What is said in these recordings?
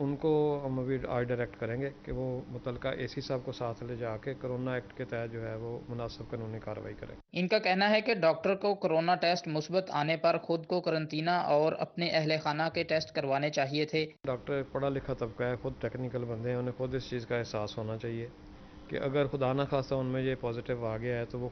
ان کو ہم ابھی آج ڈائریکٹ کریں گے کہ وہ متعلقہ AC صاحب کو ساتھ لے جا کے کرونا ایکٹ کے تحت جو ہے وہ مناسب قانونی کارروائی کریں. ان کا کہنا ہے کہ ڈاکٹر کو کرونا ٹیسٹ مثبت آنے پر خود کو قرنطینہ اور اپنے اہل خانہ کے ٹیسٹ کروانے چاہیے تھے. ڈاکٹر پڑھا لکھا طبقہ ہے، خود ٹیکنیکل بندے ہیں، انہیں خود اس چیز کا احساس ہونا چاہیے کہ اگر خدا نہ خواستہ ان میں یہ پازیٹیو آ گیا ہے تو وہ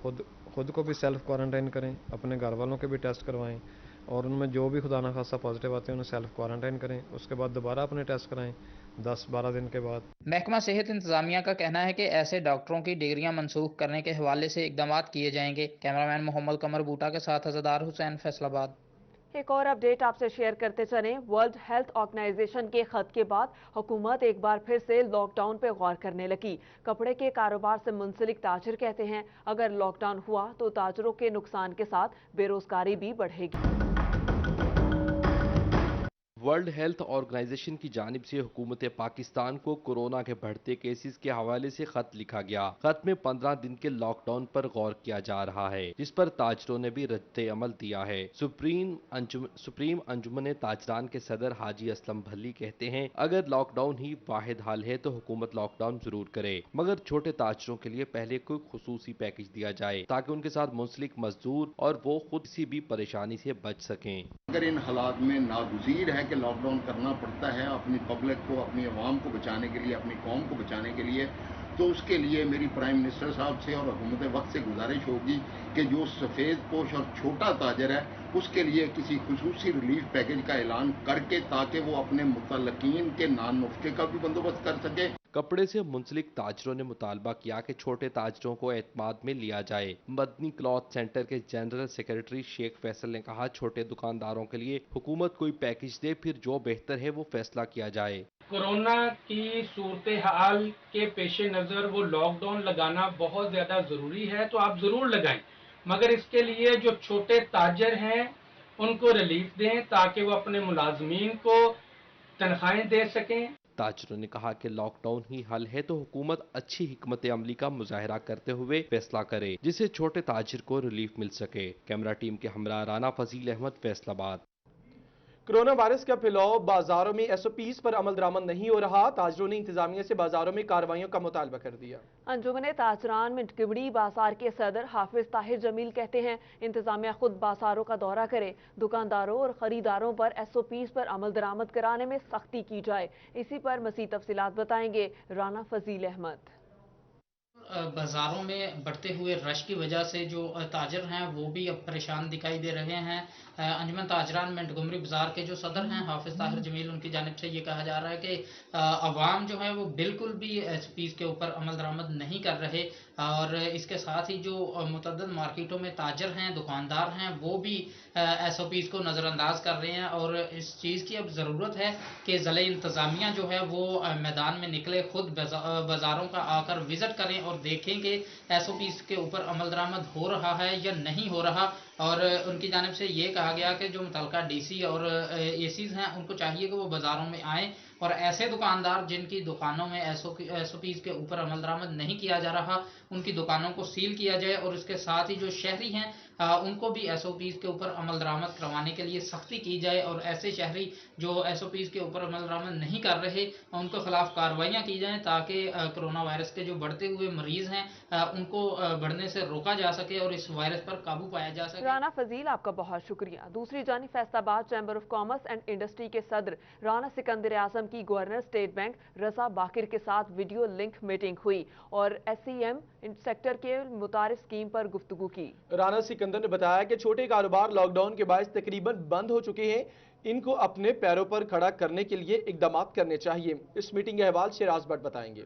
خود کو بھی سیلف کوارنٹائن کریں، اپنے گھر والوں کے بھی ٹیسٹ کروائیں، اور ان میں جو بھی خدا نہ خواستہ پازیٹیو آتے ہیں انہیں سیلف کوارنٹائن کریں، اس کے بعد دوبارہ اپنے ٹیسٹ کرائیں 10-12 دن کے بعد. محکمہ صحت انتظامیہ کا کہنا ہے کہ ایسے ڈاکٹروں کی ڈگریاں منسوخ کرنے کے حوالے سے اقدامات کیے جائیں گے. کیمرامین محمد قمر بوٹا کے ساتھ عزادار حسین، فیصل آباد. ایک اور اپڈیٹ آپ سے شیئر کرتے چلیں. ورلڈ ہیلتھ آرگنائزیشن کے خط کے بعد حکومت ایک بار پھر سے لاک ڈاؤن پہ غور کرنے لگی. کپڑے کے کاروبار سے منسلک تاجر کہتے ہیں اگر لاک ڈاؤن ہوا تو تاجروں کے نقصان کے ساتھ بے روزگاری بھی بڑھے گی. ورلڈ ہیلتھ آرگنائزیشن کی جانب سے حکومت پاکستان کو کورونا کے بڑھتے کیسز کے حوالے سے خط لکھا گیا. خط میں 15 دن کے لاک ڈاؤن پر غور کیا جا رہا ہے، جس پر تاجروں نے بھی رد عمل دیا ہے. سپریم انجمن تاجران کے صدر حاجی اسلم بھلی کہتے ہیں اگر لاک ڈاؤن ہی واحد حل ہے تو حکومت لاک ڈاؤن ضرور کرے، مگر چھوٹے تاجروں کے لیے پہلے کوئی خصوصی پیکج دیا جائے تاکہ ان کے ساتھ منسلک مزدور اور وہ خود کسی بھی پریشانی سے بچ سکیں. اگر ان حالات میں ناگزیر ہے کہ لاک ڈاؤن کرنا پڑتا ہے اپنی پبلک کو، اپنی عوام کو بچانے کے لیے، اپنی قوم کو بچانے کے لیے، تو اس کے لیے میری پرائم منسٹر صاحب سے اور حکومت وقت سے گزارش ہوگی کہ جو سفید پوش اور چھوٹا تاجر ہے اس کے لیے کسی خصوصی ریلیف پیکج کا اعلان کر کے تاکہ وہ اپنے متعلقین کے نان نفقے کا بھی بندوبست کر سکے. کپڑے سے منسلک تاجروں نے مطالبہ کیا کہ چھوٹے تاجروں کو اعتماد میں لیا جائے. مدنی کلاتھ سینٹر کے جنرل سیکرٹری شیخ فیصل نے کہا چھوٹے دکانداروں کے لیے حکومت کوئی پیکج دے، پھر جو بہتر ہے وہ فیصلہ کیا جائے. کورونا کی صورتحال کے پیش نظر وہ لاک ڈاؤن لگانا بہت زیادہ ضروری ہے تو آپ ضرور لگائیں، مگر اس کے لیے جو چھوٹے تاجر ہیں ان کو ریلیف دیں تاکہ وہ اپنے ملازمین کو تنخواہیں دے سکیں. تاجروں نے کہا کہ لاک ڈاؤن ہی حل ہے تو حکومت اچھی حکمت عملی کا مظاہرہ کرتے ہوئے فیصلہ کرے جس سے چھوٹے تاجر کو ریلیف مل سکے. کیمرہ ٹیم کے ہمراہ رانا فضیل احمد، فیصل آباد. کرونا وائرس کا پھیلاؤ، بازاروں میں SOPs پر عمل درآمد نہیں ہو رہا، تاجروں نے انتظامیہ سے بازاروں میں کارروائیوں کا مطالبہ کر دیا. انجمن تاجران منٹکبڑی بازار کے صدر حافظ طاہر جمیل کہتے ہیں انتظامیہ خود بازاروں کا دورہ کرے، دکانداروں اور خریداروں پر SOPs پر عمل درآمد کرانے میں سختی کی جائے. اسی پر مزید تفصیلات بتائیں گے رانا فضیل احمد. بازاروں میں بڑھتے ہوئے رش کی وجہ سے جو تاجر ہیں وہ بھی اب پریشان دکھائی دے رہے ہیں. انجمن تاجران منٹگمری بازار کے جو صدر ہیں حافظ طاہر جمیل، ان کی جانب سے یہ کہا جا رہا ہے کہ عوام جو ہے وہ بالکل بھی SOPs کے اوپر عمل درآمد نہیں کر رہے، اور اس کے ساتھ ہی جو متعدد مارکیٹوں میں تاجر ہیں، دکاندار ہیں، وہ بھی SOPs کو نظر انداز کر رہے ہیں. اور اس چیز کی اب ضرورت ہے کہ ضلع انتظامیہ جو ہے وہ میدان میں نکلے، خود بازاروں کا آ کر وزٹ کریں اور دیکھیں کہ SOPs کے اوپر عمل درآمد ہو رہا ہے یا نہیں ہو رہا. اور ان کی جانب سے یہ کہا گیا کہ جو متعلقہ DC اور ACs ہیں ان کو چاہیے کہ وہ بازاروں میں آئیں اور ایسے دکاندار جن کی دکانوں میں SOPs کے اوپر عمل درآمد نہیں کیا جا رہا ان کی دکانوں کو سیل کیا جائے، اور اس کے ساتھ ہی جو شہری ہیں ان کو بھی SOPs کے اوپر عمل درآمد کروانے کے لیے سختی کی جائے، اور ایسے شہری جو SOPs کے اوپر عمل درآمد نہیں کر رہے ان کے خلاف کارروائیاں کی جائیں تاکہ کرونا وائرس کے جو بڑھتے ہوئے مریض ہیں ان کو بڑھنے سے روکا جا سکے اور اس وائرس پر قابو پایا جا سکے. رانا فضیل آپ کا بہت شکریہ. دوسری جانب فیصل آباد chamber of commerce and industry کے صدر رانا سکندر اعظم کی گورنر اسٹیٹ بینک رضا باقر کے ساتھ ویڈیو لنک میٹنگ ہوئی اور SEM سیکٹر کے متعارف اسکیم پر گفتگو کی. رانا سکندر نے بتایا کہ چھوٹے کاروبار لاک ڈاؤن کے باعث تقریباً بند ہو چکے ہیں، ان کو اپنے پیروں پر کھڑا کرنے کے لیے اقدامات کرنے چاہیے. اس میٹنگ کا احوال شیراز بٹ بتائیں گے.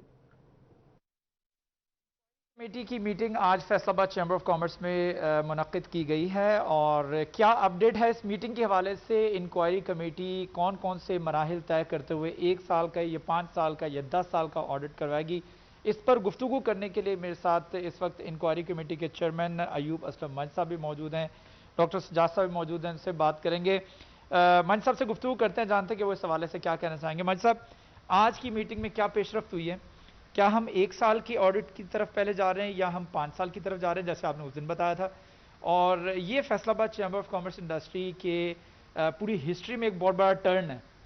کمیٹی کی میٹنگ آج فیصل آباد چیمبر آف کامرس میں منعقد کی گئی ہے، اور کیا اپڈیٹ ہے اس میٹنگ کے حوالے سے؟ انکوائری کمیٹی کون کون سے مراحل طے کرتے ہوئے 1 سال کا یا 5 سال کا یا 10 سال کا آڈٹ کروائے گی؟ اس پر گفتگو کرنے کے لیے میرے ساتھ اس وقت انکوائری کمیٹی کے چیئرمین ایوب اسلم منج صاحب بھی موجود ہیں، ڈاکٹر سجاد صاحب بھی موجود ہیں، ان سے بات کریں گے. منج صاحب سے گفتگو کرتے ہیں، جانتے ہیں کہ وہ اس حوالے سے کیا کہنا چاہیں گے. منج صاحب، آج کی میٹنگ میں کیا پیش رفت ہوئی ہے؟ کیا ہم 1 سال کی آڈٹ کی طرف پہلے جا رہے ہیں یا ہم 5 سال کی طرف جا رہے ہیں جیسے آپ نے اس دن بتایا تھا؟ اور یہ فیصل آباد چیمبر آف کامرس انڈسٹری کے پوری ہسٹری میں ایک بہت بڑا ٹرن ہے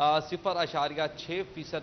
0.6%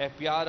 FBR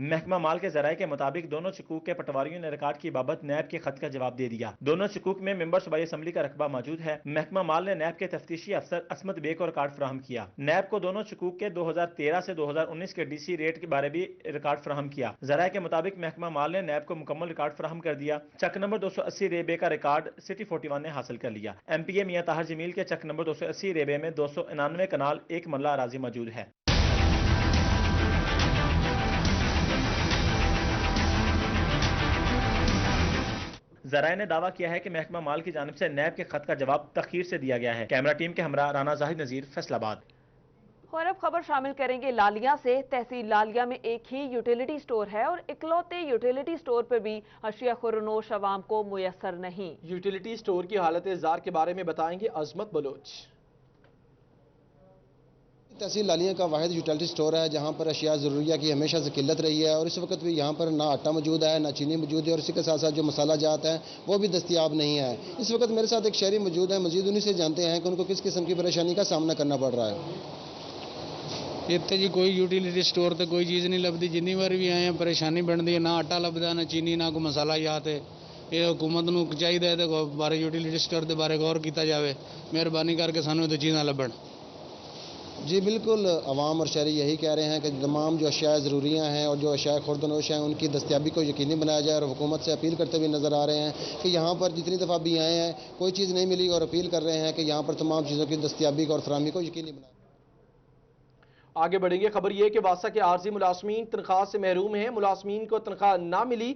محکمہ مال کے ذرائع کے مطابق دونوں شکوک کے پٹواریوں نے ریکارڈ کی بابت نیب کے خط کا جواب دے دیا۔ دونوں شکوک میں ممبر صوبائی اسمبلی کا رقبہ موجود ہے۔ محکمہ مال نے نیب کے تفتیشی افسر عصمت بے کو ریکارڈ فراہم کیا۔ نیب کو دونوں شکوک کے 2013 سے 2019 کے ڈی سی ریٹ کے بارے بھی ریکارڈ فراہم کیا۔ ذرائع کے مطابق محکمہ مال نے نیب کو مکمل ریکارڈ فراہم کر دیا۔ چک نمبر 280 ریبے کا ریکارڈ سٹی 41 نے حاصل کر لیا۔ ایم پی اے میاں طاہر جمیل کے چک نمبر 280 ریبے میں 299 کنال 1 مرلہ اراضی موجود ہے۔ ذرائع نے دعویٰ کیا ہے کہ محکمہ مال کی جانب سے نیب کے خط کا جواب تاخیر سے دیا گیا ہے۔ کیمرہ ٹیم کے ہمراہ رانا زاہد نذیر، فیصل آباد۔ اور اب خبر شامل کریں گے لالیاں سے۔ تحصیل لالیاں میں ایک ہی یوٹیلیٹی سٹور ہے اور اکلوتے یوٹیلیٹی سٹور پر بھی اشیاء خورنوش عوام کو میسر نہیں۔ یوٹیلیٹی سٹور کی حالت زار کے بارے میں بتائیں گے عظمت بلوچ۔ تحصیل لالیاں کا واحد یوٹیلیٹی سٹور ہے جہاں پر اشیاء ضروریہ کی ہمیشہ سے قلت رہی ہے، اور اس وقت بھی یہاں پر نہ آٹا موجود ہے، نہ چینی موجود ہے، اور اسی کے ساتھ ساتھ جو مسالہ جات ہیں وہ بھی دستیاب نہیں ہے۔ اس وقت میرے ساتھ ایک شہری موجود ہے، مزید انہی سے جانتے ہیں کہ ان کو کس قسم کی پریشانی کا سامنا کرنا پڑ رہا ہے۔ اتنے جی کوئی یوٹیلیٹی سٹور تے کوئی چیز نہیں لبھی، جنی بار بھی آئے ہیں پریشانی بنتی ہے، نہ آٹا لبدا، نہ چینی، نہ کوئی مسالہ جات ہے۔ یہ حکومت نو چاہیے تے بارے یوٹیلیٹی سٹور دے بارے غور کیتا جاوے، مہربانی کر کے سانو تے چیزاں لبن۔ جی بالکل، عوام اور شہری یہی کہہ رہے ہیں کہ تمام جو اشیاء ضروریاں ہیں اور جو اشیاء خوردنوش ہیں ان کی دستیابی کو یقینی بنایا جائے، اور حکومت سے اپیل کرتے ہوئے نظر آ رہے ہیں کہ یہاں پر جتنی دفعہ بھی آئے ہیں کوئی چیز نہیں ملی، اور اپیل کر رہے ہیں کہ یہاں پر تمام چیزوں کی دستیابی اور فراہمی کو یقینی بنایا۔ آگے بڑھیں گے، خبر یہ کہ واسا کے عارضی ملازمین تنخواہ سے محروم ہیں۔ ملازمین کو تنخواہ نہ ملی،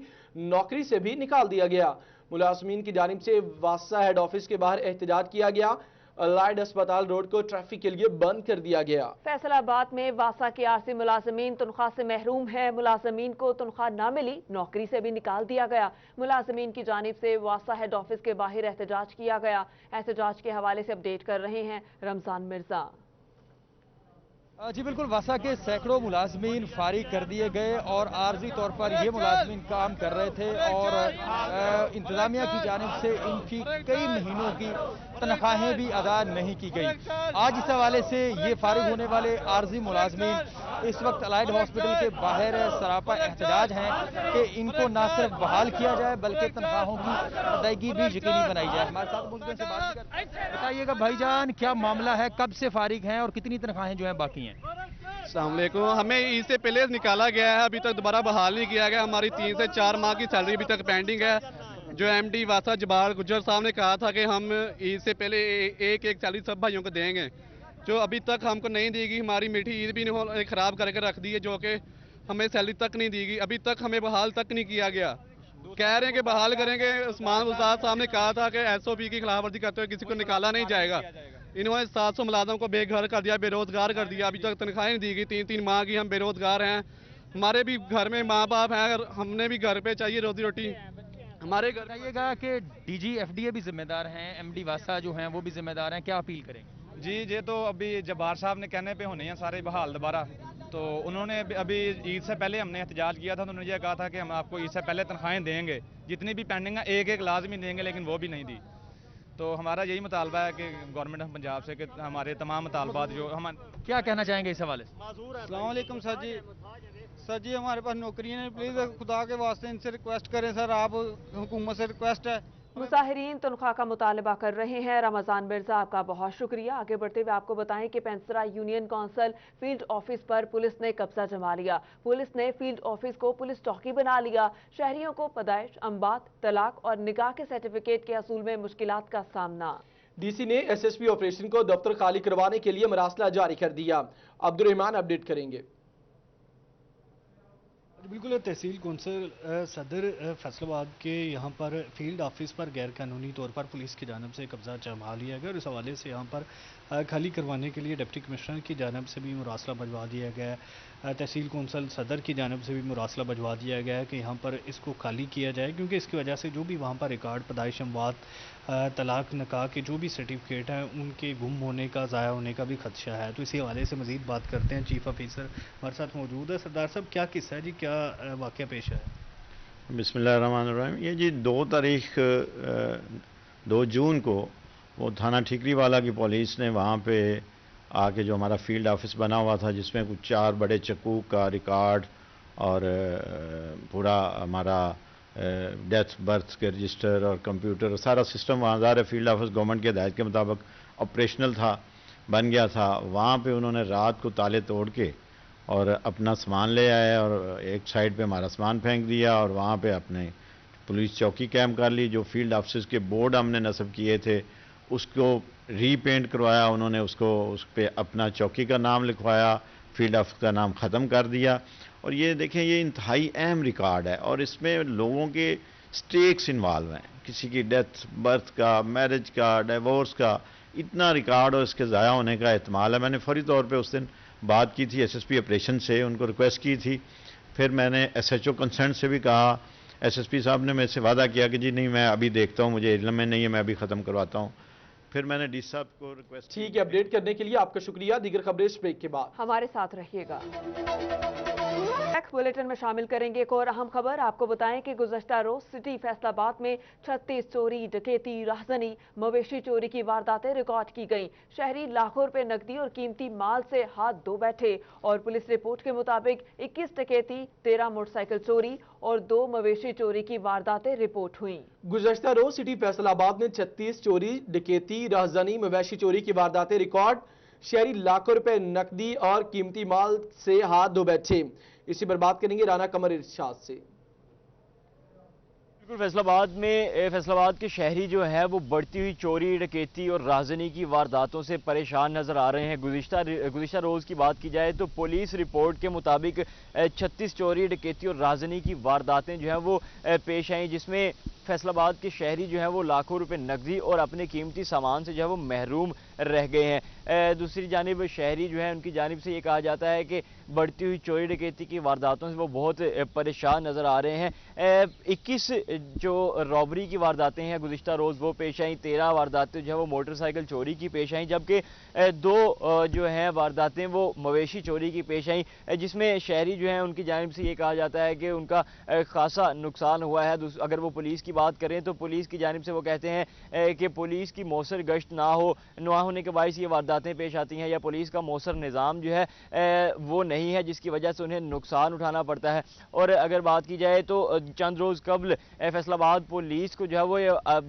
نوکری سے بھی نکال دیا گیا۔ ملازمین کی جانب سے واسا ہیڈ آفس کے باہر احتجاج کیا گیا۔ الائڈ اسپتال روڈ کو ٹریفک کے لیے بند کر دیا گیا۔ فیصل آباد میں واسا کے عارضی ملازمین تنخواہ سے محروم ہیں۔ ملازمین کو تنخواہ نہ ملی، نوکری سے بھی نکال دیا گیا۔ ملازمین کی جانب سے واسا ہیڈ آفس کے باہر احتجاج کیا گیا۔ احتجاج کے حوالے سے اپڈیٹ کر رہے ہیں رمضان مرزا۔ جی بالکل، واسا کے سینکڑوں ملازمین فارغ کر دیے گئے اور عارضی طور پر یہ ملازمین کام کر رہے تھے، اور انتظامیہ کی جانب سے ان کی کئی مہینوں کی تنخواہیں بھی ادا نہیں کی گئی۔ آج اس حوالے سے یہ فارغ ہونے والے عارضی ملازمین اس وقت الائڈ ہاسپٹل کے باہر سراپا احتجاج ہیں کہ ان کو نہ صرف بحال کیا جائے بلکہ تنخواہوں کی ادائیگی بھی یقینی بنائی جائے۔ ہمارے ساتھ موجود سے بات بتائیے گا بھائی جان، کیا معاملہ ہے، کب سے فارغ ہیں اور کتنی تنخواہیں جو ہیں باقی ہیں؟ السلام علیکم، ہمیں عید سے پہلے نکالا گیا ہے، ابھی تک دوبارہ بحال نہیں کیا گیا۔ ہماری 3 سے 4 ماہ کی سیلری ابھی تک پینڈنگ ہے۔ جو ایم ڈی واسا جبار گجر صاحب نے کہا تھا کہ ہم عید سے پہلے ایک سیلری سب بھائیوں کو دیں گے، جو ابھی تک ہم کو نہیں دی گئی۔ ہماری میٹھی عید بھی خراب کر کے رکھ دی ہے، جو کہ ہمیں سیلری تک نہیں دی گئی، ابھی تک ہمیں بحال تک نہیں کیا گیا۔ کہہ رہے ہیں کہ بحال کریں گے۔ عثمان وزاد صاحب نے کہا تھا کہ ایس او پی کی خلاف ورزی کرتے ہوئے کسی کو نکالا نہیں جائے گا۔ انہوں نے 700 ملازم کو بے گھر کر دیا، بے روزگار کر دیا، ابھی تک تنخواہیں نہیں دی گئی۔ 3 ماہ کی ہم بے روزگار ہیں۔ ہمارے بھی گھر میں ماں باپ ہیں، ہم نے بھی گھر پہ چاہیے روزی روٹی۔ ہمارے گھر بتائیے گا کہ D G F D A بھی ذمہ دار ہیں، ایم ڈی واسا جو ہیں وہ بھی ذمہ دار ہیں، کیا اپیل کریں گے؟ جی یہ تو ابھی جبار صاحب نے کہنے پہ ہونے ہیں سارے بحال دوبارہ، تو انہوں نے ابھی عید سے پہلے ہم نے احتجاج کیا تھا، تو انہوں نے یہ کہا تھا کہ ہم آپ کو عید سے پہلے تنخواہیں دیں گے، جتنی بھی پینڈنگ ہیں ایک لازمی دیں گے، لیکن وہ بھی نہیں دی۔ تو ہمارا یہی مطالبہ ہے کہ گورنمنٹ آف پنجاب سے کہ ہمارے تمام مطالبات جو ہم کیا کہنا چاہیں گے اس حوالے سے؟ السلام علیکم سر جی ہمارے پاس نوکریاں ہیں، پلیز خدا کے واسطے ان سے ریکویسٹ کریں سر، آپ حکومت سے ریکویسٹ ہے۔ مظاہرین تنخواہ کا مطالبہ کر رہے ہیں۔ رمضان مرزا آپ کا بہت شکریہ۔ آگے بڑھتے ہوئے آپ کو بتائیں کہ پینسرا یونین کونسل فیلڈ آفس پر پولیس نے قبضہ جما لیا۔ پولیس نے فیلڈ آفس کو پولیس چوکی بنا لیا۔ شہریوں کو پیدائش، اموات، طلاق اور نکاح کے سرٹیفکیٹ کے حصول میں مشکلات کا سامنا۔ ڈی سی نے ایس ایس پی آپریشن کو دفتر خالی کروانے کے لیے مراسلہ جاری کر دیا۔ عبدالرحمان اپڈیٹ کریں گے۔ بالکل، تحصیل کونسل صدر فیصل آباد کے یہاں پر فیلڈ آفس پر غیر قانونی طور پر پولیس کی جانب سے قبضہ جما لیا گیا، اور اس حوالے سے یہاں پر خالی کروانے کے لیے ڈپٹی کمشنر کی جانب سے بھی مراسلہ بھجوا دیا گیا ہے۔ تحصیل کونسل صدر کی جانب سے بھی مراسلہ بھجوا دیا گیا ہے کہ یہاں پر اس کو خالی کیا جائے، کیونکہ اس کی وجہ سے جو بھی وہاں پر ریکارڈ پیدائش، اموات، طلاق، نکاح کے جو بھی سرٹیفکیٹ ہیں ان کے گم ہونے کا، ضائع ہونے کا بھی خدشہ ہے۔ تو اسی حوالے سے مزید بات کرتے ہیں، چیف آفیسر ہمارے ساتھ موجود ہے۔ سردار صاحب کیا قصہ ہے جی، کیا واقعہ پیش ہے؟ بسم اللہ الرحمن الرحیم۔ یہ جی 2 جون کو وہ تھانہ ٹھیکری والا کی پولیس نے وہاں پہ آ کے جو ہمارا فیلڈ آفس بنا ہوا تھا، جس میں کچھ 4 بڑے چکوک کا ریکارڈ اور پورا ہمارا ڈیتھ برتھ کے رجسٹر اور کمپیوٹر سارا سسٹم وہاں ظاہر فیلڈ آفس گورنمنٹ کے ہدایت کے مطابق آپریشنل تھا، بن گیا تھا۔ وہاں پہ انہوں نے رات کو تالے توڑ کے اور اپنا سامان لے آئے اور ایک سائڈ پہ ہمارا سامان پھینک دیا اور وہاں پہ اپنے پولیس چوکی قائم کر لی۔ جو فیلڈ آفسز کے بورڈ ہم نے نصب کیے تھے اس کو ری پینٹ کروایا انہوں نے، اس پہ اپنا چوکی کا نام لکھوایا، فیلڈ آفس کا نام ختم کر دیا۔ اور یہ دیکھیں یہ انتہائی اہم ریکارڈ ہے اور اس میں لوگوں کے سٹیکس انوالو ہیں، کسی کی ڈیتھ برتھ کا، میرج کا، ڈیورس کا، اتنا ریکارڈ اور اس کے ضائع ہونے کا احتمال ہے۔ میں نے فوری طور پہ اس دن بات کی تھی ایس ایس پی آپریشن سے، ان کو ریکویسٹ کی تھی، پھر میں نے ایس ایچ او کنسرن سے بھی کہا، ایس ایس پی صاحب نے میرے سے وعدہ کیا کہ جی نہیں میں ابھی دیکھتا ہوں، مجھے علم میں نہیں ہے، میں ابھی ختم کرواتا ہوں۔ پھر میں نے ڈی صاحب کو ریکویسٹ ٹھیک ہے، اپڈیٹ کرنے کے لیے آپ کا شکریہ۔ دیگر خبریں اس بریک کے بعد ہمارے ساتھ رہیے گا۔ بلیٹن میں شامل کریں گے ایک اور اہم خبر۔ آپ کو بتائیں کہ گزشتہ روز سٹی فیصل آباد میں 36 چوری، ڈکیتی، راہزنی، مویشی چوری کی وارداتیں ریکارڈ کی گئیں۔ شہری لاکھوں روپے نقدی اور قیمتی مال سے ہاتھ دھو بیٹھے اور پولیس رپورٹ کے مطابق 21 ڈکیتی، 13 موٹر سائیکل چوری اور 2 مویشی چوری کی وارداتیں رپورٹ ہوئیں۔ گزشتہ روز سٹی فیصل آباد میں 36 چوری، ڈکیتی، راہزنی، مویشی چوری کی وارداتیں ریکارڈ، شہری لاکھوں روپے نقدی اور قیمتی مال سے ہاتھ دھو بیٹھے۔ اسی پر بات کریں گے رانا قمر ارشاد سے۔ فیصل آباد کے شہری جو ہیں وہ بڑھتی ہوئی چوری، ڈکیتی اور راہزنی کی وارداتوں سے پریشان نظر آ رہے ہیں۔ گزشتہ روز کی بات کی جائے تو پولیس رپورٹ کے مطابق 36 چوری، ڈکیتی اور راہزنی کی وارداتیں جو ہیں وہ پیش آئیں، جس میں فیصل آباد کے شہری جو ہیں وہ لاکھوں روپے نقدی اور اپنے قیمتی سامان سے جو ہے وہ محروم رہ گئے ہیں۔ دوسری جانب شہری جو ہیں ان کی جانب سے یہ کہا جاتا ہے کہ بڑھتی ہوئی چوری ڈکیتی کی وارداتوں سے وہ بہت پریشان نظر آ رہے ہیں۔ 21 جو رابری کی وارداتیں ہیں گزشتہ روز وہ پیش آئیں، 13 وارداتیں جو ہے وہ موٹر سائیکل چوری کی پیش آئیں، جبکہ 2 جو ہیں وارداتیں وہ مویشی چوری کی پیش آئیں، جس میں شہری جو ہیں ان کی جانب سے یہ کہا جاتا ہے کہ ان کا خاصا نقصان ہوا ہے۔ اگر وہ پولیس کی بات کریں تو پولیس کی جانب سے وہ کہتے ہیں کہ پولیس کی موثر گشت نہ ہونے کے باعث یہ وارداتیں پیش آتی ہیں، یا پولیس کا موثر نظام جو ہے وہ نہیں ہے، جس کی وجہ سے انہیں نقصان اٹھانا پڑتا ہے۔ اور اگر بات کی جائے تو چند روز قبل فیصل آباد پولیس کو جو ہے وہ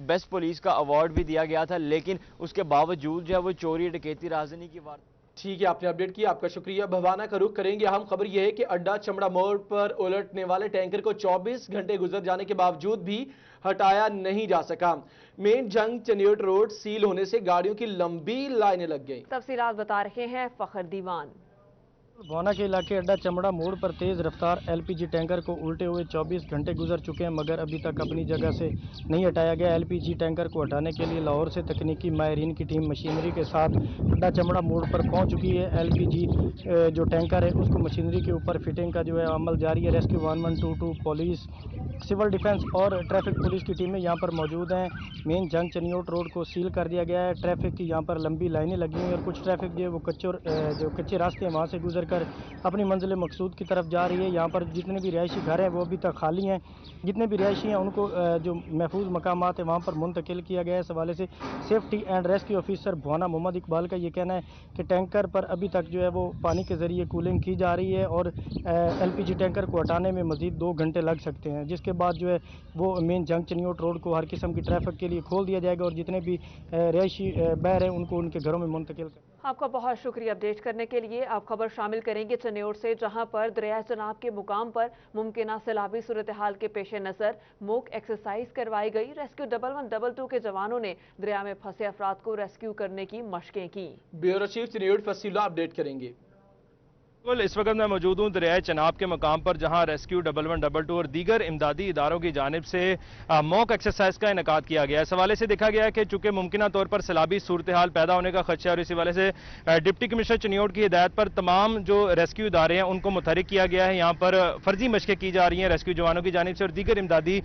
بیسٹ پولیس کا ایوارڈ بھی دیا گیا تھا، لیکن اس کے باوجود جو ہے وہ چوری، ڈکیتی، راہزنی کی واردات۔ ٹھیک ہے، آپ نے اپڈیٹ کیا، آپ کا شکریہ۔ بھوانا کا رخ کریں گے۔ اہم خبر یہ ہے کہ اڈا چمڑا موڑ پر الٹنے والے ٹینکر کو 24 گھنٹے گزر جانے کے باوجود بھی ہٹایا نہیں جا سکا۔ مین جنگ چنیوٹ روڈ سیل ہونے سے گاڑیوں کی لمبی لائنیں لگ گئیں۔ تفصیلات بتا رہے ہیں فخر دیوان۔ بھوانا کے علاقے اڈا چمڑا موڑ پر تیز رفتار ایل پی جی ٹینکر کو الٹے ہوئے 24 گھنٹے گزر چکے ہیں، مگر ابھی تک اپنی جگہ سے نہیں ہٹایا گیا۔ ایل پی جی ٹینکر کو ہٹانے کے لیے لاہور سے تکنیکی ماہرین کی ٹیم مشینری کے ساتھ اڈا چمڑا موڑ پر پہنچ چکی ہے۔ ایل پی جی جو ٹینکر ہے اس کو مشینری کے اوپر فٹنگ کا جو ہے عمل جاری ہے۔ ریسکیو 1122 پولیس، سول ڈیفنس اور ٹریفک پولیس کی ٹیمیں یہاں پر موجود ہیں۔ مین جنگ چنیوٹ روڈ کو سیل کر دیا گیا ہے۔ ٹریفک کی یہاں پر لمبی لائنیں لگی ہوئی ہیں اور کچھ ٹریفک جو ہے وہ کچے راستے ہیں وہاں سے گزر کر اپنی منزل مقصود کی طرف جا رہی ہے۔ یہاں پر جتنے بھی رہائشی گھر ہیں وہ ابھی تک خالی ہیں، جتنے بھی رہائشی ہیں ان کو جو محفوظ مقامات ہیں وہاں پر منتقل کیا گیا ہے۔ اس حوالے سے سیفٹی اینڈ ریسکیو آفیسر بھوانا محمد اقبال کا یہ کہنا ہے کہ ٹینکر پر ابھی تک جو ہے وہ پانی کے ذریعے کولنگ کی جا رہی ہے اور ایل پی جی ٹینکر کو ہٹانے میں مزید 2 گھنٹے لگ سکتے ہیں، جس کے بعد جو ہے وہ مین جنگ چنیوٹ روڈ کو ہر قسم کی ٹریفک کے لیے کھول دیا جائے گا اور جتنے بھی رہائشی بہر ہیں ان کو ان کے گھروں میں منتقل کر۔ آپ کا بہت شکریہ اپڈیٹ کرنے کے لیے۔ آپ خبر شامل کریں گے چنیوٹ سے، جہاں پر دریائے چناب کے مقام پر ممکنہ سیلابی صورتحال کے پیش نظر موک ایکسرسائز کروائی گئی۔ ریسکیو 1122 کے جوانوں نے دریا میں پھنسے افراد کو ریسکیو کرنے کی مشقیں کی۔ بیورو چیف چنیوٹ فصیلہ اپڈیٹ کریں گے۔ اس وقت میں موجود ہوں دریائے چناب کے مقام پر، جہاں ریسکیو 1122 اور دیگر امدادی اداروں کی جانب سے موک ایکسرسائز کا انعقاد کیا گیا ہے۔ اس حوالے سے دیکھا گیا ہے کہ چونکہ ممکنہ طور پر سیلابی صورتحال پیدا ہونے کا خدشہ ہے اور اسی حوالے سے ڈپٹی کمشنر چنیوٹ کی ہدایت پر تمام جو ریسکیو ادارے ہیں ان کو متحرک کیا گیا ہے۔ یہاں پر فرضی مشقیں کی جا رہی ہیں ریسکیو جوانوں کی جانب سے اور دیگر امدادی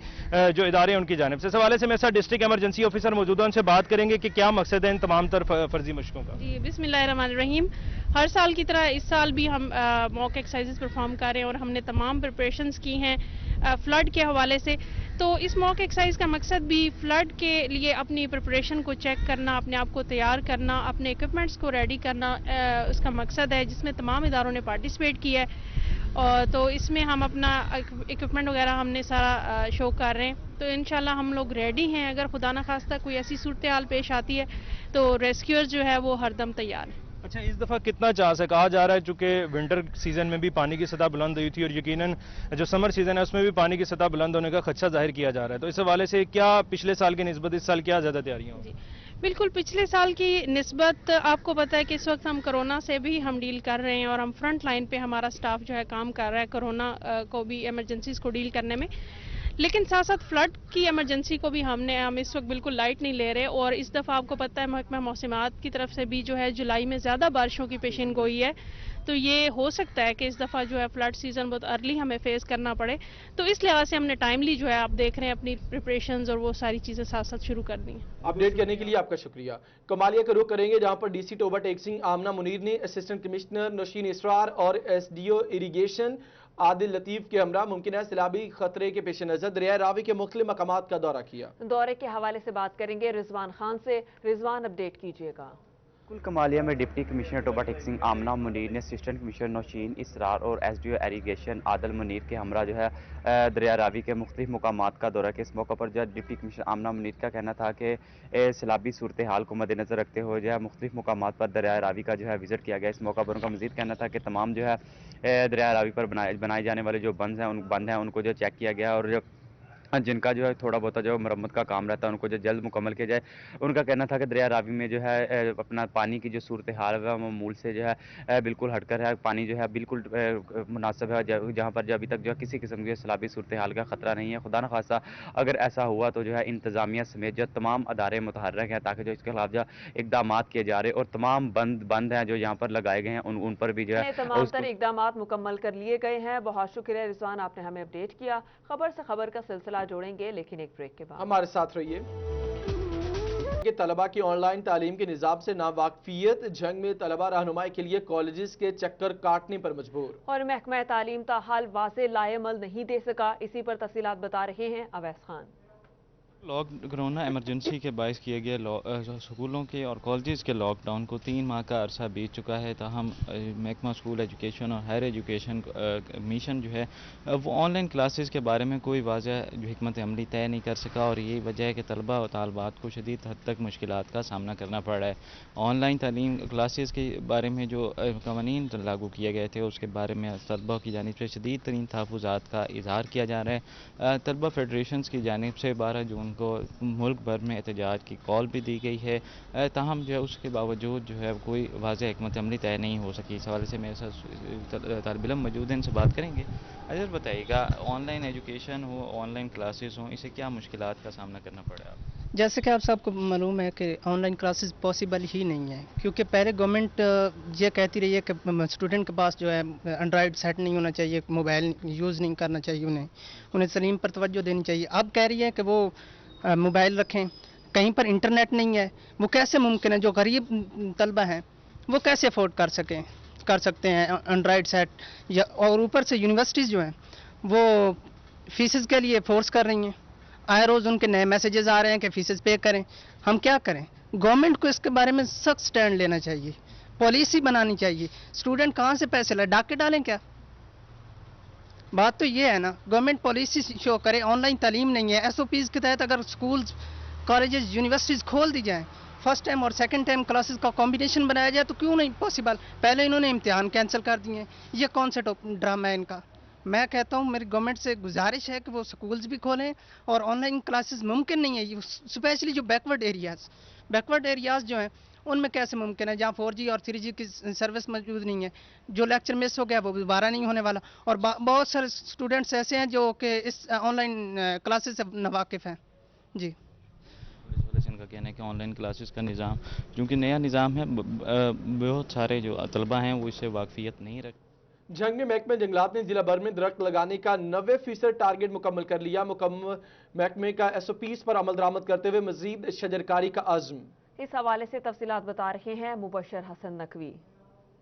جو ادارے ہیں ان کی جانب سے۔ اس حوالے سے میرے ساتھ ڈسٹرکٹ ایمرجنسی آفیسر موجود ہیں، ان سے بات کریں گے کہ کیا مقصد ہے ان تمام تر فرضی مشقوں کا۔ جی بسم اللہ الرحمن الرحیم۔ ہر سال کی طرح اس سال بھی ہم موک ایکسرسائزز پرفارم کر رہے ہیں اور ہم نے تمام پریپریشنز کی ہیں فلڈ کے حوالے سے۔ تو اس موک ایکسرسائز کا مقصد بھی فلڈ کے لیے اپنی پریپریشن کو چیک کرنا، اپنے آپ کو تیار کرنا، اپنے ایکوپمنٹس کو ریڈی کرنا اس کا مقصد ہے، جس میں تمام اداروں نے پارٹیسپیٹ کیا ہے۔ اور تو اس میں ہم اپنا اکوپمنٹ وغیرہ ہم نے سارا شو کر رہے ہیں. تو انشاءاللہ ہم لوگ ریڈی ہیں. اگر خدا نخواستہ کوئی ایسی صورتحال پیش آتی ہے تو ریسکیور جو ہے وہ ہر دم تیار ہے. اچھا، اس دفعہ کتنا چانس ہے؟ کہا جا رہا ہے چونکہ ونٹر سیزن میں بھی پانی کی سطح بلند ہوئی تھی اور یقیناً جو سمر سیزن ہے اس میں بھی پانی کی سطح بلند ہونے کا خدشہ ظاہر کیا جا رہا ہے. تو اس حوالے سے کیا پچھلے سال کی نسبت اس سال کیا زیادہ تیاریاں ہوں؟ بالکل پچھلے سال کی نسبت آپ کو پتہ ہے کہ اس وقت ہم کرونا سے بھی ہم ڈیل کر رہے ہیں اور ہم فرنٹ لائن پہ ہمارا سٹاف جو ہے کام کر رہا ہے کرونا کو بھی ایمرجنسیز کو ڈیل کرنے میں. لیکن ساتھ ساتھ فلڈ کی ایمرجنسی کو بھی ہم اس وقت بالکل لائٹ نہیں لے رہے. اور اس دفعہ آپ کو پتہ ہے محکمہ موسمیات کی طرف سے بھی جو ہے جولائی میں زیادہ بارشوں کی پیشین گوئی ہے. تو یہ ہو سکتا ہے کہ اس دفعہ جو ہے فلڈ سیزن بہت ارلی ہمیں فیس کرنا پڑے. تو اس لحاظ سے ہم نے ٹائملی جو ہے آپ دیکھ رہے ہیں اپنی پریپریشنز اور وہ ساری چیزیں ساتھ ساتھ شروع کر دی ہیں. اپڈیٹ کرنے کے لیے آپ کا شکریہ. کمالیہ کا رخ کریں گے جہاں پر D C Toba taxing Amna Munir نے اسسٹنٹ کمشنر نوشین اسرار اور ایس ڈی او اریگیشن عادل لطیف کے ہمراہ ممکنہ سیلابی خطرے کے پیش نظر دریائے راوی کے مختلف مقامات کا دورہ کیا. دورے کے حوالے سے بات کریں گے رضوان خان سے. رضوان، اپڈیٹ کیجیے گا. کمالیہ میں deputy commissioner Toba taxing Amna Munir نے اسسٹنٹ کمشنر نوشین اسرار اور ایس ڈی او ایریگیشن عادل منیر کے ہمراہ جو ہے دریا راوی کے مختلف مقامات کا دورہ کیا. اس موقع پر جو ڈپٹی کمشنر آمنہ منیر کا کہنا تھا کہ سیلابی صورتحال کو مد نظر رکھتے ہوئے جو ہے مختلف مقامات پر دریا راوی کا جو ہے وزٹ کیا گیا. اس موقع پر ان کا مزید کہنا تھا کہ تمام جو ہے دریا راوی پر بنائے جانے والے جو بند ہیں ان کو جو چیک کیا گیا اور جو جن کا جو ہے تھوڑا بہت جو مرمت کا کام رہتا ہے ان کو جو جلد مکمل کیا جائے. ان کا کہنا تھا کہ دریا راوی میں جو ہے اپنا پانی کی جو صورتحال ہے وہ معمول سے جو ہے بالکل ہٹ کر ہے. پانی جو ہے بالکل مناسب ہے جہاں پر جو ابھی تک جو ہے کسی قسم کی سیلابی صورتحال کا خطرہ نہیں ہے. خدا نخواستہ اگر ایسا ہوا تو جو ہے انتظامیہ سمیت جو تمام ادارے متحرک ہیں تاکہ جو اس کے خلاف جو اقدامات کیے جا رہے اور تمام بند ہیں جو یہاں پر لگائے گئے ہیں ان پر بھی جو ہے تمام تر اقدامات مکمل کر لیے گئے ہیں. بہت شکریہ رضوان، آپ نے ہمیں اپڈیٹ کیا. خبر سے خبر کا سلسلہ جوڑیں گے لیکن ایک بریک کے بعد. ہمارے ساتھ رہیے. کہ طلبہ کی آن لائن تعلیم کے نظام سے ناواقفیت، جنگ میں طلبہ رہنمائی کے لیے کالجز کے چکر کاٹنے پر مجبور. اور محکمہ تعلیم تاحال واضح لائے عمل نہیں دے سکا. اسی پر تفصیلات بتا رہے ہیں اویس خان. کرونا ایمرجنسی کے باعث کیے گئے سکولوں کے اور کالجز کے لاک ڈاؤن کو 3 ماہ کا عرصہ بیت چکا ہے. تاہم محکمہ اسکول ایجوکیشن اور ہائر ایجوکیشن کمیشن جو ہے وہ آن لائن کلاسز کے بارے میں کوئی واضح جو حکمت عملی طے نہیں کر سکا اور یہی وجہ ہے کہ طلبہ و طالبات کو شدید حد تک مشکلات کا سامنا کرنا پڑ رہا ہے. آن لائن تعلیم کلاسز کے بارے میں جو قوانین لاگو کیے گئے تھے اس کے بارے میں طلبہ کی جانب سے شدید ترین تحفظات کا اظہار کیا جا رہا ہے. طلبہ فیڈریشنز کی جانب سے 12 جون کو ملک بھر میں احتجاج کی کال بھی دی گئی ہے. تاہم جو ہے اس کے باوجود جو ہے کوئی واضح حکمت عملی طے نہیں ہو سکی. اس حوالے سے میرے ساتھ طالب علم موجود ہیں، ان سے بات کریں گے. اجر بتائیے گا، آن لائن ایجوکیشن ہو، آن لائن کلاسز ہوں، اسے کیا مشکلات کا سامنا کرنا پڑا آپ؟ جیسے کہ آپ سب کو معلوم ہے کہ آن لائن کلاسز پاسبل ہی نہیں ہے، کیونکہ پہلے گورنمنٹ یہ کہتی رہی ہے کہ اسٹوڈنٹ کے پاس جو ہے اینڈرائڈ سیٹ نہیں ہونا چاہیے، موبائل یوز نہیں کرنا چاہیے، انہیں تعلیم پر توجہ دینی چاہیے. اب کہہ رہی ہے کہ وہ موبائل رکھیں، کہیں پر انٹرنیٹ نہیں ہے. وہ کیسے ممکن ہے؟ جو غریب طلبہ ہیں وہ کیسے افورڈ کر سکتے ہیں اینڈرائڈ سیٹ؟ یا اور اوپر سے یونیورسٹیز جو ہیں وہ فیسز کے لیے فورس کر رہی ہیں. آئے روز ان کے نئے میسیجز آ رہے ہیں کہ فیسز پے کریں. ہم کیا کریں؟ گورنمنٹ کو اس کے بارے میں سخت سٹینڈ لینا چاہیے، پالیسی بنانی چاہیے. اسٹوڈنٹ کہاں سے پیسے لائے؟ ڈاکے ڈالیں کیا؟ بات تو یہ ہے نا، گورنمنٹ پالیسی شو کرے. آن لائن تعلیم نہیں ہے. ایس او پیز کے تحت اگر سکولز، کالجز، یونیورسٹیز کھول دی جائیں، فرسٹ ٹائم اور سیکنڈ ٹائم کلاسز کا کمبینیشن بنایا جائے تو کیوں نہیں پاسبل؟ پہلے انہوں نے امتحان کینسل کر دیے ہیں. یہ کون سا ڈرامہ ہے ان کا؟ میں کہتا ہوں میری گورنمنٹ سے گزارش ہے کہ وہ سکولز بھی کھولیں اور آن لائن کلاسز ممکن نہیں ہے. اسپیشلی جو بیکورڈ ایریاز جو ہیں ان میں کیسے ممکن ہے جہاں 4G اور 3G کی سروس موجود نہیں ہے. جو لیکچر مس ہو گیا وہ دوبارہ نہیں ہونے والا. اور بہت سارے اسٹوڈنٹس ایسے ہیں جو کہ اس آن لائن کلاسز سے ناواقف ہیں. جی، ان کا کہنا ہے کہ آن لائن کلاسز کا نظام چونکہ نیا نظام ہے، بہت سارے جو طلبہ ہیں وہ اس سے واقفیت نہیں رکھتے. جنگ میں محکمہ جنگلات نے ضلع بھر میں درخت لگانے کا 90% ٹارگٹ مکمل کر لیا. محکمے کا SOPs پر عمل درآمد کرتے ہوئے مزید شجرکاری کا عزم. اس حوالے سے تفصیلات بتا رہے ہیں مبشر حسن نقوی.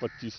25